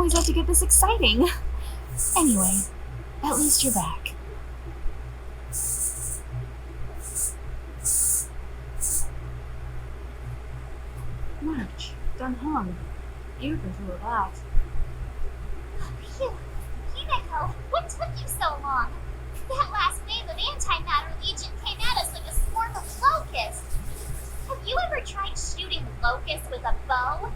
always have to get this exciting. Anyway, at least you're back. March, gone home. You've been through a lot. Phew. Himeko, what took you so long? That last wave of antimatter legion came at us like a swarm of locusts. Have you ever tried shooting locusts with a bow?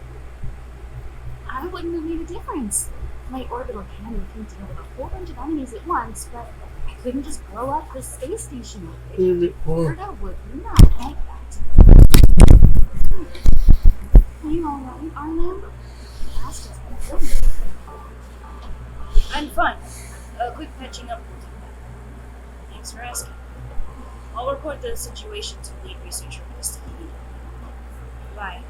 I wouldn't have made a difference. My orbital cannon can deal with a whole bunch of enemies at once, but I couldn't just blow up the space station with it. Gerda would not like that. Are you alright, Arlen? Asked us before. I'm fine. A quick patching up will do that. Thanks for asking. I'll report the situation to lead researcher Mr. Himeko. Bye.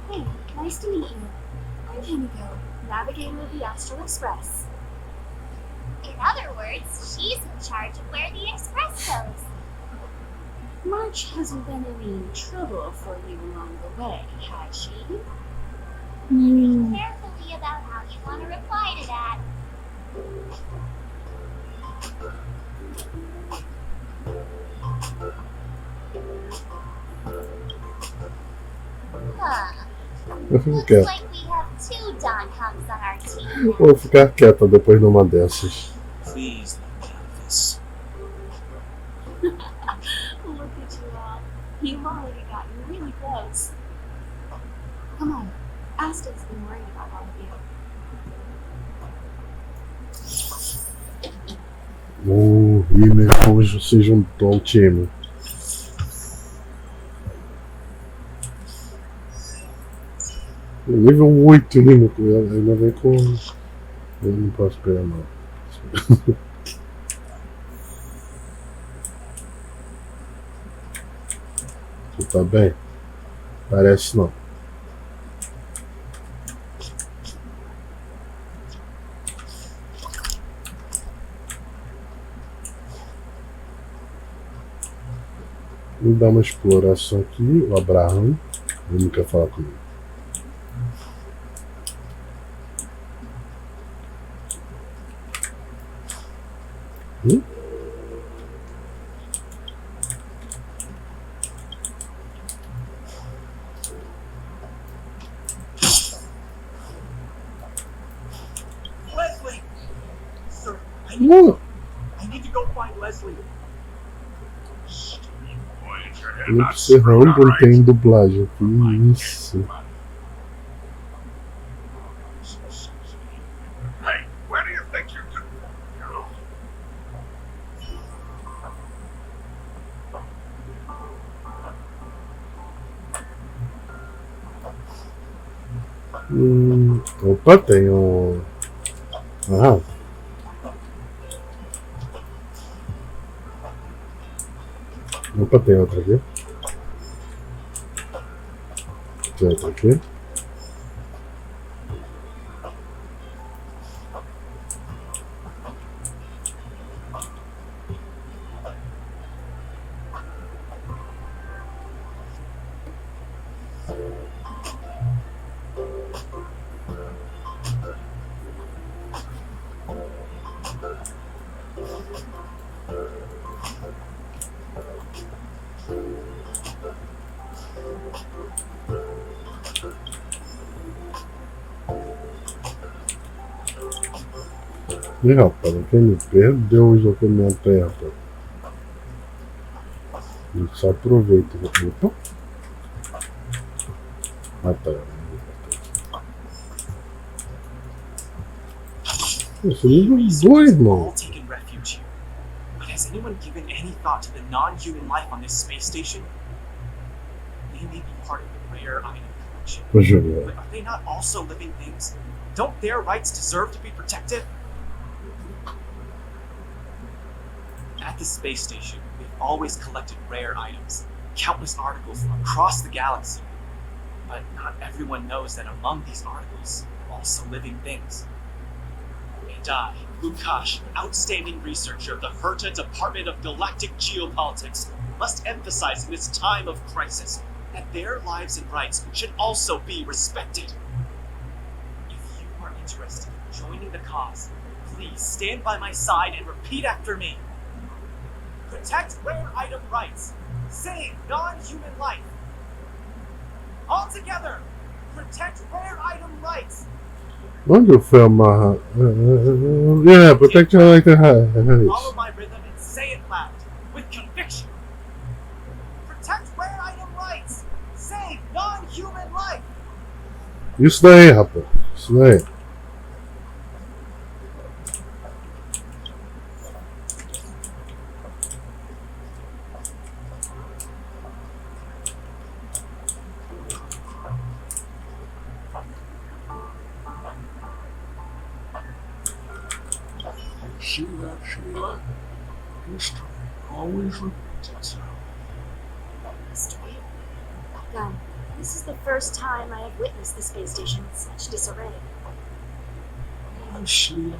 Hey, nice to meet you. I'm Himeko, navigator of the Astral Express. In other words, she's in charge of where the express goes. March hasn't been any trouble for you along the way, has she? Think carefully about how you want to reply to that. Huh. Looks like we have two Don Hunks on our team. Vou ficar quieta depois numa dessas. Please let me have this. Look at you all. You've already gotten really close. Come on. Asta's been worried about all of you. O Himeko se juntou ao time. Nível 8 Himeko, ainda vem com. Eu não posso pegar não. Você tá bem? Parece não. Vou dar uma exploração aqui. O Abraham, ele não quer falar comigo. Leslie! Sir, I need to go find Leslie. Não precisa não tem dublagem. Que isso? Hey, where do you think you're going? Opa, tem um. Ah. Opa, tem outra aqui. Tem outra aqui. Ih, rapaz, quem me perdeu os documentos aí, rapaz. Eu só aproveita. Opa. Ah, tá. Esse nível 2, mano. Taken refuge here. But has anyone given any thought to the non-human life on this space station? They may be part of the rare item collection. But are they not also living things? Don't their rights deserve to be protected? At the space station, we've always collected rare items, countless articles from across the galaxy. But not everyone knows that among these articles are also living things. And I, Lukash, outstanding researcher of the Herta Department of Galactic Geopolitics, must emphasize in this time of crisis that their lives and rights should also be respected. If you are interested in joining the cause, please stand by my side and repeat after me. Protect rare item rights. Save non-human life. All together, protect rare item rights. Onde foi amarrar? Yeah, protection like the Follow my rhythm and say it loud, with conviction. Protect rare item rights. Save non-human life. Isso daí, rapaz. Isso daí. See that, Sheila? History always repeats itself. History. Gun, this is the first time I have witnessed the space station in such disarray. And Sheila,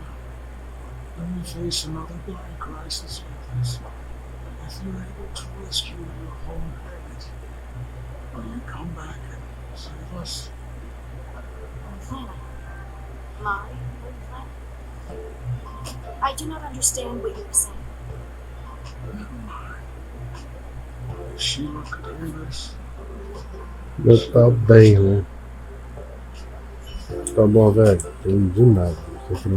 when we face another blind crisis like this, if you're able to rescue your home planet, will you come back and save us? Planet. My home planet? I do not understand what you are saying. Never mind. If Sheila could hear this, Já tá bem, né? Tá bom, velho. Não entendi nada. Não sei que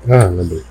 Ah, lembrei.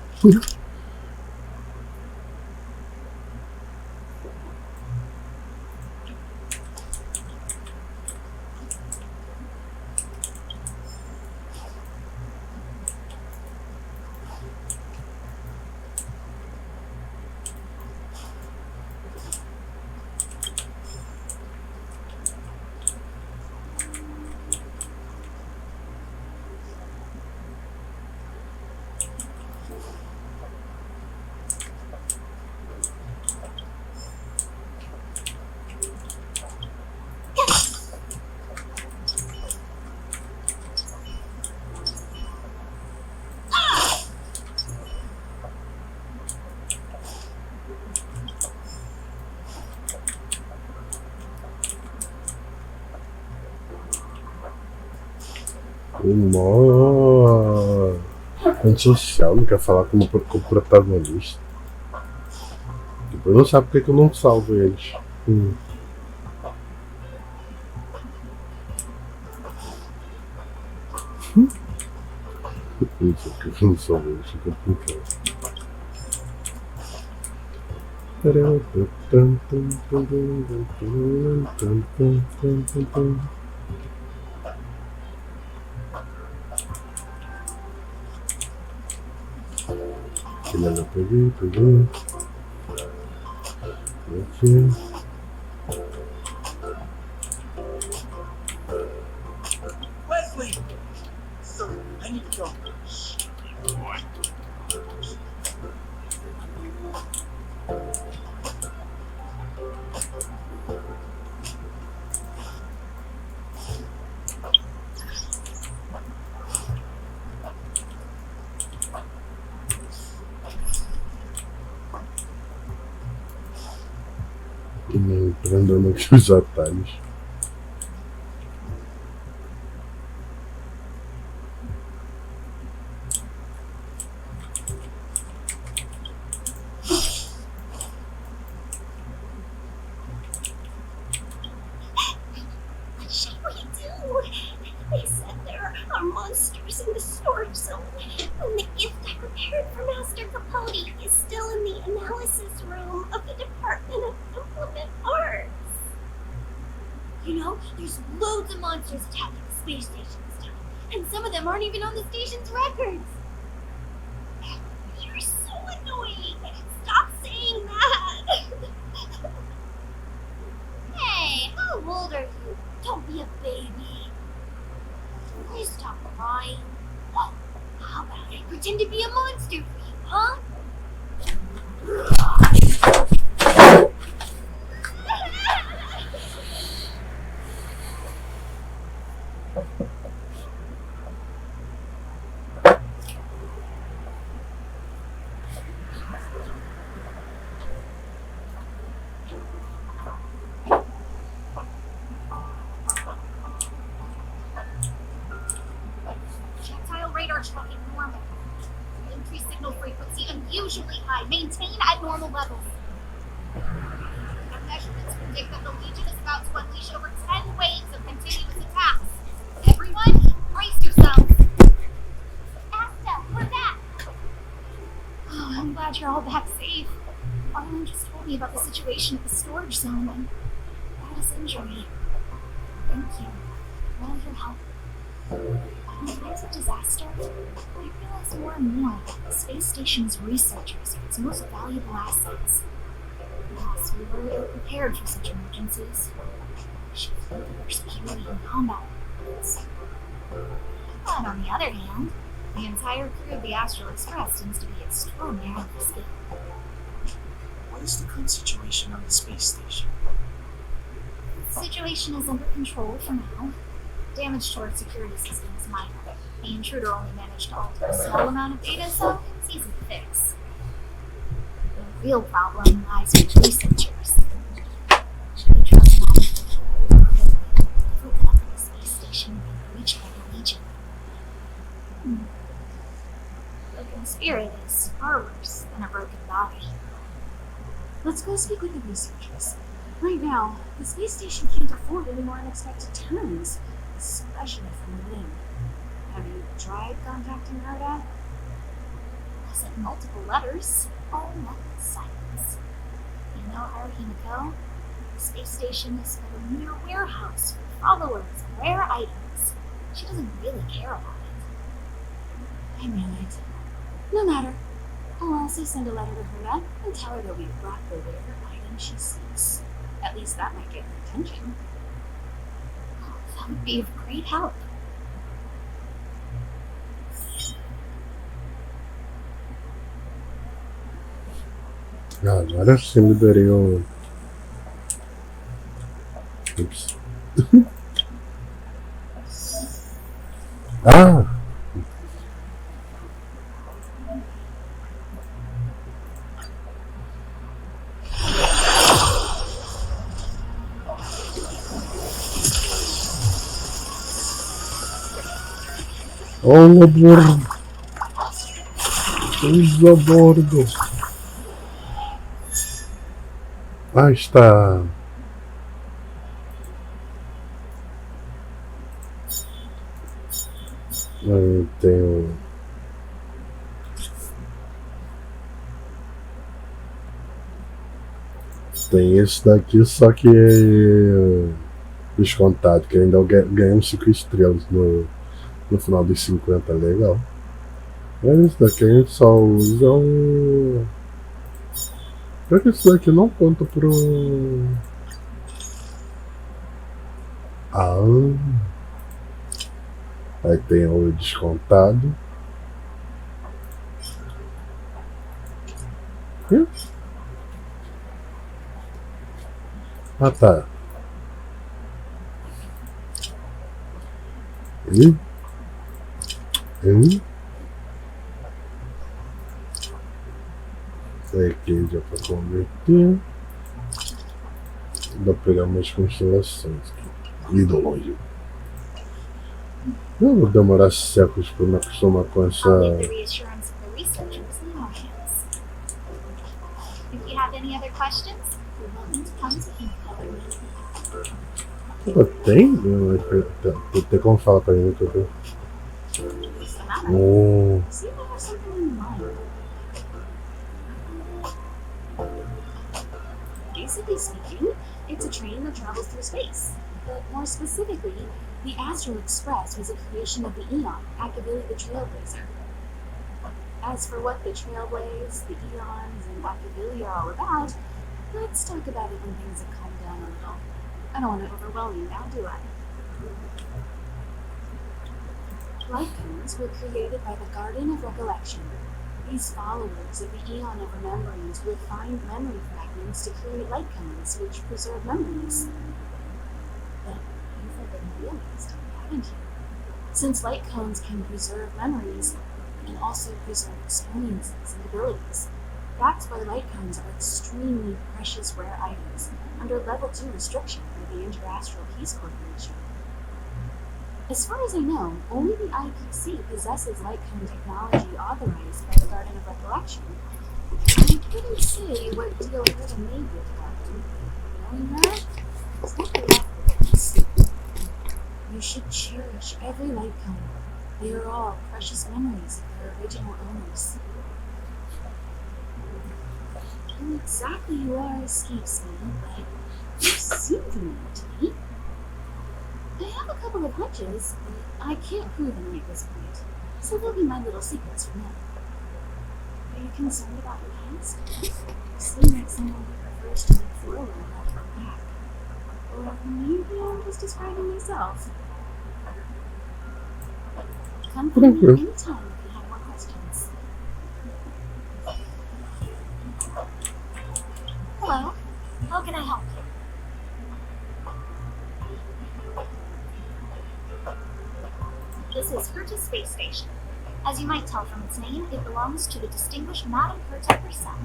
Nossa. Antissocial, não quer falar com o protagonista. Depois não sabe porque que eu não salvo eles. Isso aqui eu não salvo eles, fica complicado. Eu peguei. Aqui. Wesley! Sir, I need to go. what? Andando aqui os atalhos. What should we do? They said there are monsters in the storage zone, and the gift I prepared for Master Capote is still in the analysis room of the Department of Implement Arts. You know, there's loads of monsters attacking the space station this time, and some of them aren't even on the station's records. You're so annoying. Stop saying that. Measurements predict that the Legion is about to unleash over 10 waves of continuous attacks. Everyone, brace yourselves. Asta, we're back. Oh, I'm glad you're all back safe. Arlen just told me about the situation at the storage zone and about his injury. Thank you for all your help. When there's a disaster, I realize more and more that the space station's researchers are its most valuable assets. Yes, we were ill-prepared for such emergencies. We should focus our security and combat methods. But on the other hand, the entire crew of the Astral Express seems to be extraordinarily skilled. What is the current situation on the space station? The situation is under control for now. Damage to our security system is minor. The intruder only managed to alter a small amount of data, so it's easy to fix. The real problem lies with researchers. Should we trust them? Open up the space station and be reached by the Legion. Broken spirit is far worse than a broken body. Let's go speak with the researchers. Right now, the space station can't afford any more unexpected turns, especially from within. Have you tried contacting her yet? I sent multiple letters, all met with silence. You know her, Himeko? The space station is but a mere warehouse for followers and rare items. She doesn't really care about it. I knew it. No matter. I'll also send a letter to her and tell her that we brought the rare item she seeks. At least that might get her attention. Oh, that would be of great help. Agora sim liberei o. Ups. Ah! Oh, a bordo! Usa a bordo! Ah, está. Eu tenho. Tem esse daqui, só que é descontado, que ainda ganhamos 5 estrelas no final dos 50, legal. Mas esse daqui a gente só usa o. Pior que esse daqui não conta pro. Ah. Aí tem o descontado. Ah, tá. Aqui já para converter. Dá pra pegar umas constelações aqui. Lido longe. Eu vou demorar séculos para me acostumar com essa. I'll leave the reassurance of the researchers in your hands. If you have any other questions, you're welcome to come to Himeko. Tem como falar pra mim que eu tenho. What's the matter? Oh. See if I have something in mind. Basically speaking, it's a train that travels through space. But more specifically, the Astral Express was a creation of the Eon, Akavili the Trailblazer. As for what the Trailblaze, the Eons, and Akavili are all about, let's talk about it when things have calmed down a little. I don't want to overwhelm you now, do I? Light cones were created by the Garden of Recollection. These followers of the Eon of Remembrance would find memory fragments to create light cones, which preserve memories. But you've already realized, haven't you? Since light cones can preserve memories, they can also preserve experiences and abilities. That's why light cones are extremely precious rare items, under Level 2 restriction by the Interastral Peace Corporation. As far as I know, only the IPC possesses light cone technology authorized by the Garden of Recollection. I couldn't say what deal Hora made with Garden. Knowing her, it's not the right. You should cherish every light cone. They are all precious memories of their original owners. Who exactly you are escapes me, but you seem familiar to me. I have a couple of hunches, but I can't prove them at this point, so they'll be my little secrets for now. Are you concerned about your past? You seem like someone who prefers to look forward rather than back. Or maybe I'm just describing myself. Come to me anytime if you have more questions. Hello. How can I help you? This is Herta Space Station. As you might tell from its name, it belongs to the distinguished Madame Herta herself.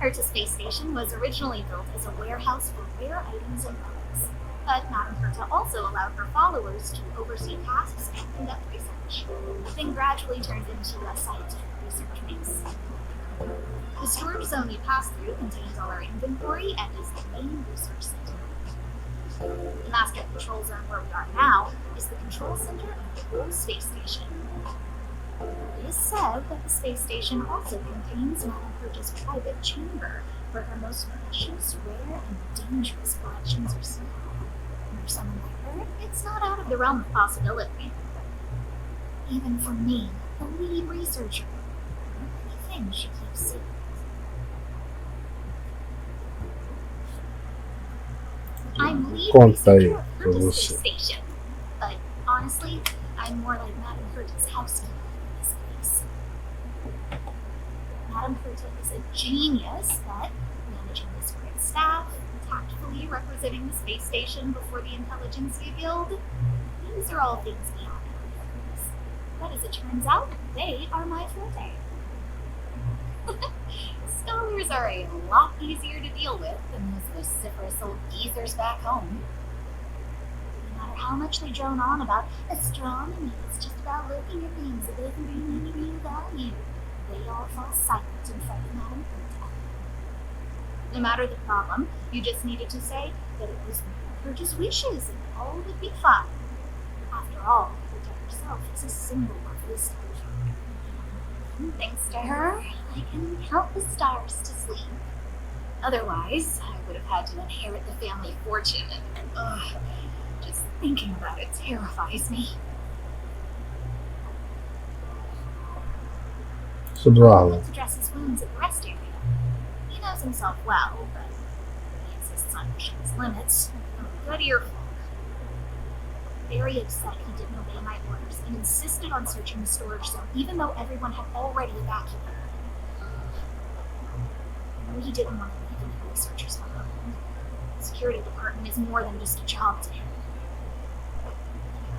Herta Space Station was originally built as a warehouse for rare items and relics, but Madame Herta also allowed her followers to oversee tasks and conduct research. The thing gradually turned into a scientific research base. The storage zone you pass through contains all our inventory and is the main research center. The master control zone where we are now is the control center of the whole space station. It is said that the space station also contains Madame Herta's private chamber, where her most precious, rare, and dangerous collections are stored. For someone like her, it's not out of the realm of possibility. Even for me, the lead researcher, there are many things she keeps secret. I'm lead Conta aí researcher of pra Herta's você. space station, but honestly, I'm more like Madame Herta's housekeeper in this case. Madame Herta is a genius at managing disparate staff, tactfully representing the space station before the Intelligentsia Guild. These are all things beyond my focus. But as it turns out, they are my forte. Scholars are a lot easier to deal with than those vociferous old geezers back home. No matter how much they drone on about astronomy, it's just about looking at things that doesn't bring any real value, they all fall silent in front of Madame Herta. No matter the problem, you just needed to say that it was Herta's wishes and all would be fine. After all, Herta herself is a symbol of wisdom. And thanks to her, I can count the stars to sleep. Otherwise, I would have had to inherit the family fortune, and just thinking about it terrifies me. Sobre o Alan. Let's address his wounds at the rest area. He knows himself well, but he insists on pushing his limits. Good earful. Very upset he didn't obey my orders and insisted on searching the storage zone, even though everyone had already evacuated. I know he didn't want to leave any researchers behind. The security department is more than just a job to him.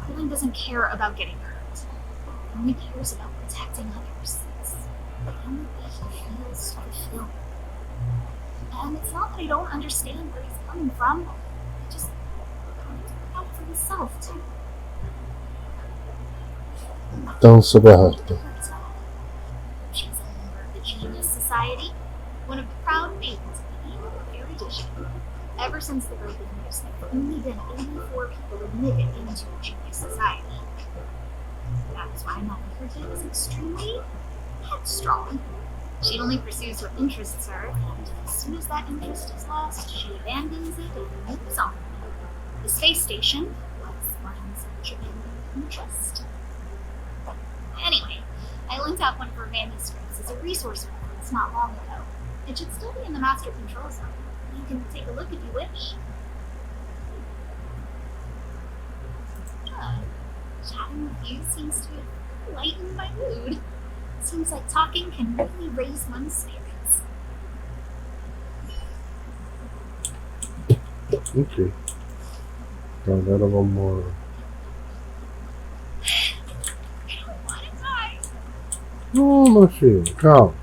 Colin doesn't care about getting hurt. He only cares about protecting others. It's the only way he feels fulfilled. And it's not that I don't understand where he's coming from. I just want to look out for himself, too. Então, sobre a Herta. She's a member of the Genius Society, one of the proud maidens of the Himeko erudition. Ever since the birth of news, there have only been 84 people admitted into the Genius Society. That's why Madame Herta is extremely headstrong. She only pursues what interests her, and as soon as that interest is lost, she abandons it and moves on. The space station was one such abandoned interest. Anyway, I lent out one of her manuscripts as a resource reference not long ago. It should still be in the master control zone. You can take a look if you wish. Chatting with you seems to have lightened my mood. Seems like talking can really raise one's spirits. Ok. Então agora vamos. I don't want to die. Não, meu filho, calma.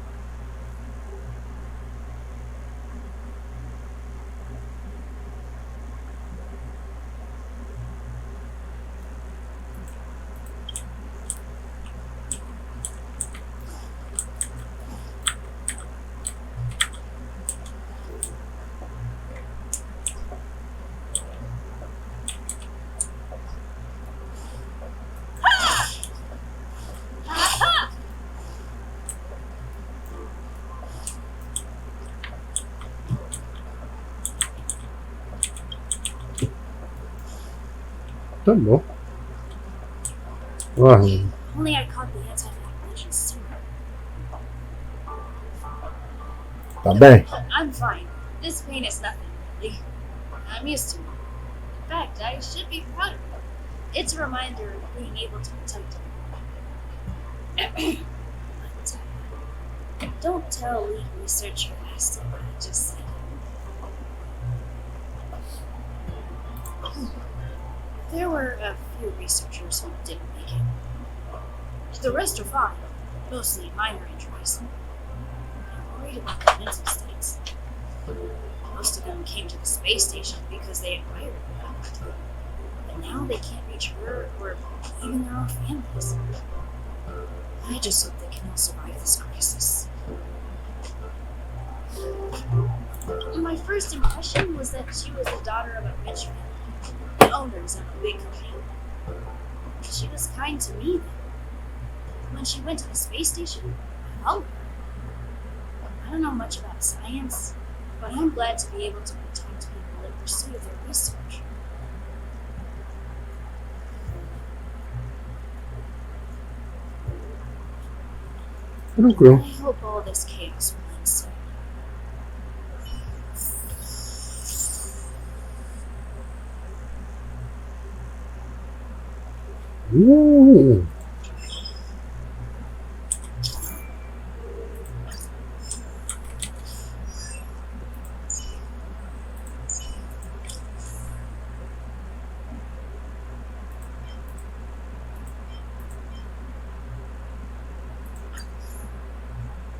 Tá bom. Ah, Only I caught the anti-vaccination sooner. tá bem. I'm fine. This pain is nothing, really. I'm used to it. In fact, I should be proud of it. It's a reminder of being able to protect it. But, don't tell lead researcher I said what I just said. There were a few researchers who didn't make it. The rest are fine, mostly minor injuries. I'm worried about their mental states. Most of them came to the space station because they admired her. But now they can't reach her or even their own families. I just hope they can all survive this crisis. My first impression was that she was the daughter of a rich man, the owners of a big company. She was kind to me then. When she went to the space station, I followed her. I don't know much about science, but I'm glad to be able to protect people in pursuit of their research. Tranquilo. I hope all this chaos will end soon.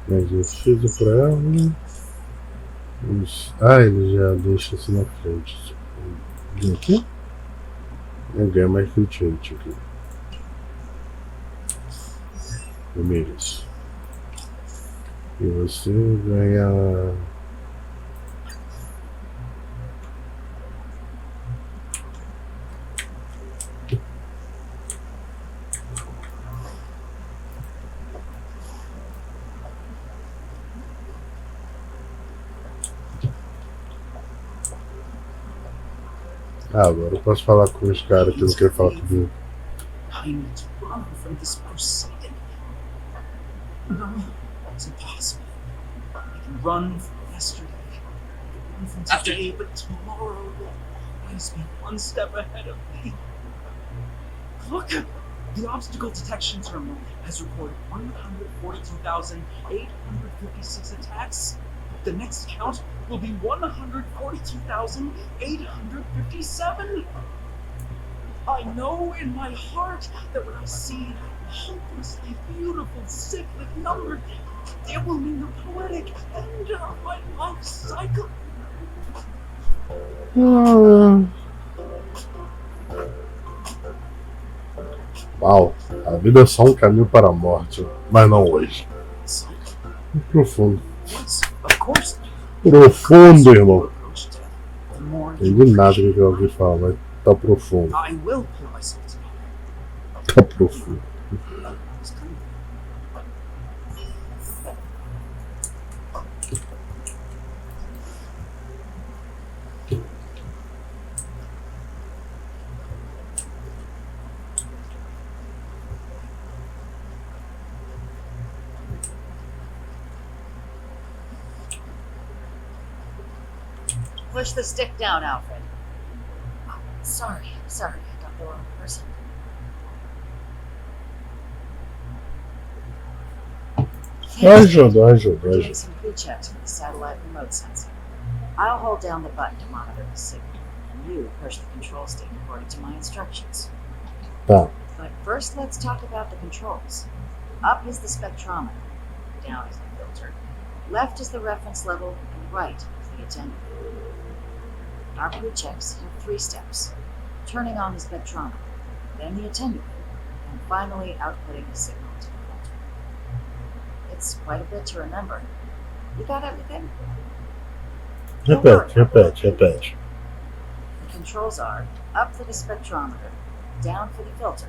Mais preciso pra ela. Ele já deixa isso na frente. Vem aqui. Eu ganho mais cliente aqui. Beleza. E você ganha. Agora eu posso falar com os caras que não querem falar comigo. I need to run from this proceeding. No, it's impossible. I can run from yesterday, run from today, but tomorrow will always be one step ahead of me. Look! The obstacle detection terminal has recorded 142,856 attacks. The next count will be 142,857. I know in my heart that when I see a hopelessly beautiful cyclic number, it will mean the poetic end of my life cycle. Uau, a vida é só um caminho para a morte, mas não hoje. Profundo. Profundo, irmão. Não entendi nada do que eu ouvi falar, mas tá profundo. Tá profundo. Push the stick down, Alfred. Oh, sorry, I got the wrong person. Ajuda. Doing some pre-checks with the satellite remote sensing. I'll hold down the button to monitor the signal, and you push the control stick according to my instructions. Tá. But first, let's talk about the controls. Up is the spectrometer, down is the filter, left is the reference level, and right is the attenuator. Our pre-checks have 3 steps: turning on the spectrometer, then the attenuator, and finally outputting the signal to the filter. It's quite a bit to remember. You got everything? Repete. The controls are up for the spectrometer, down for the filter,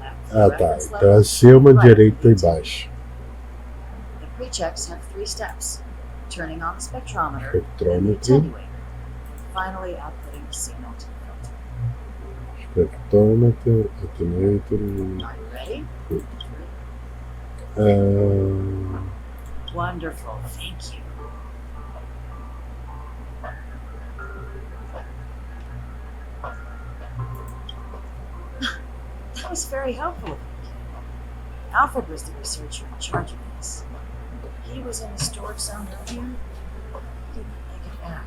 left for the Ah, tá. reference Então level, acima, right direita for e the baixo. The pre-checks have 3 steps: turning on the spectrometer, then the Spectrômetro. attenuator, and finally outputting the signal to the filter. Spectrometer, altimeter e. Are you ready? Wonderful, thank you. That was very helpful of you. Alfred was the researcher in charge of this. He was in the storage zone earlier. Didn't make it back.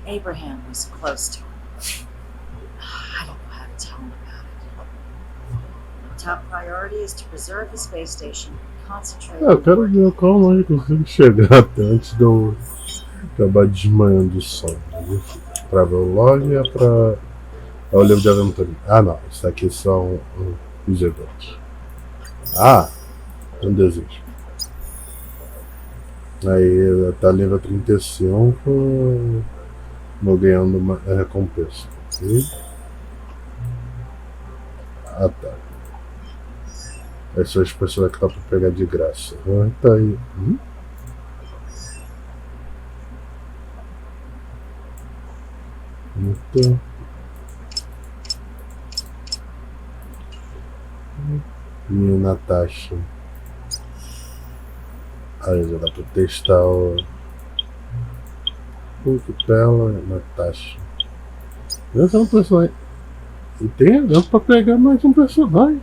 Abraham was close to him. I don't know how to tell him about it. Top priority is to preserve the space station and concentrate Eu quero ver como ele consegue chegar até antes de eu acabar desmanhando de sono. Pra ver o log e pra. É o livro de aventura. Ah, não. Isso aqui são os eventos. Ah! Um desejo. Aí tá nível 35. Vou ganhando uma recompensa. Ok? Ah, tá. Essas são as pessoas que tá pra pegar de graça. Ah, tá aí. Então. E Natasha. Aí já dá pra testar o pela, Natasha. Esse é um personagem. E tem evento pra pegar mais um personagem.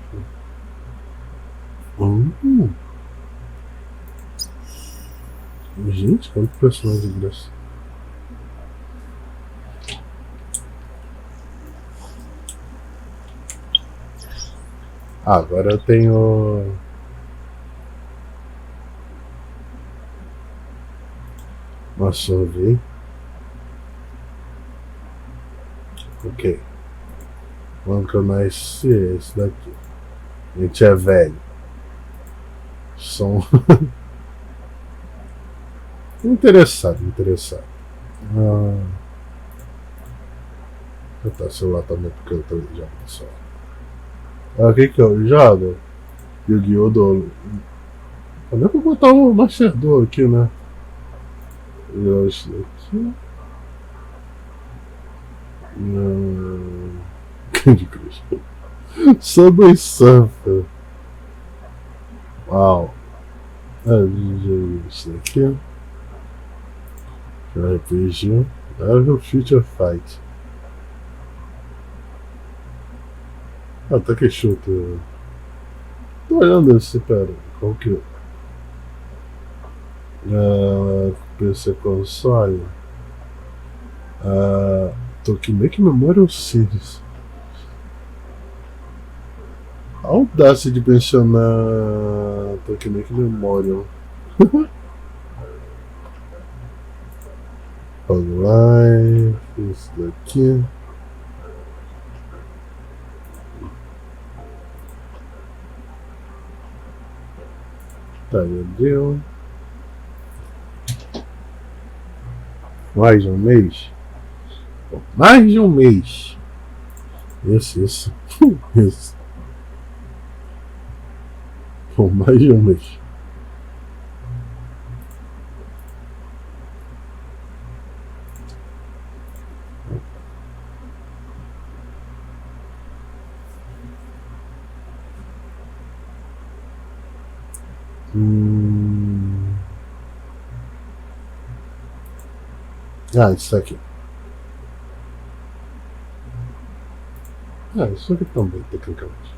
Gente, quanto personagem de graça. Ah, agora eu tenho. Uma sorvete. Ok. Vamos que eu nasci é esse daqui. A gente é velho. Som. Interessado. Vou botar o celular também porque eu tô jogando só. O que eu jogo? Yu-Gi-Oh! Do. Onde é que eu vou botar o Master Duel aqui, né? Isso daqui. Candy Crush. Subway Surfer. Uau. Isso daqui. RPG. Level Future Fight. Ah, tá que chuta. Tô olhando esse, pera. Qual que PC console. Tô aqui meio que Memorial Series. A audácia de mencionar Tokimeki Memorial. Online, isso daqui. Tá, meu Deus. Mais de um mês? Mais de um mês. Isso. Isso. Bom, mais de um mês. Isso aqui. Isso aqui também, tecnicamente.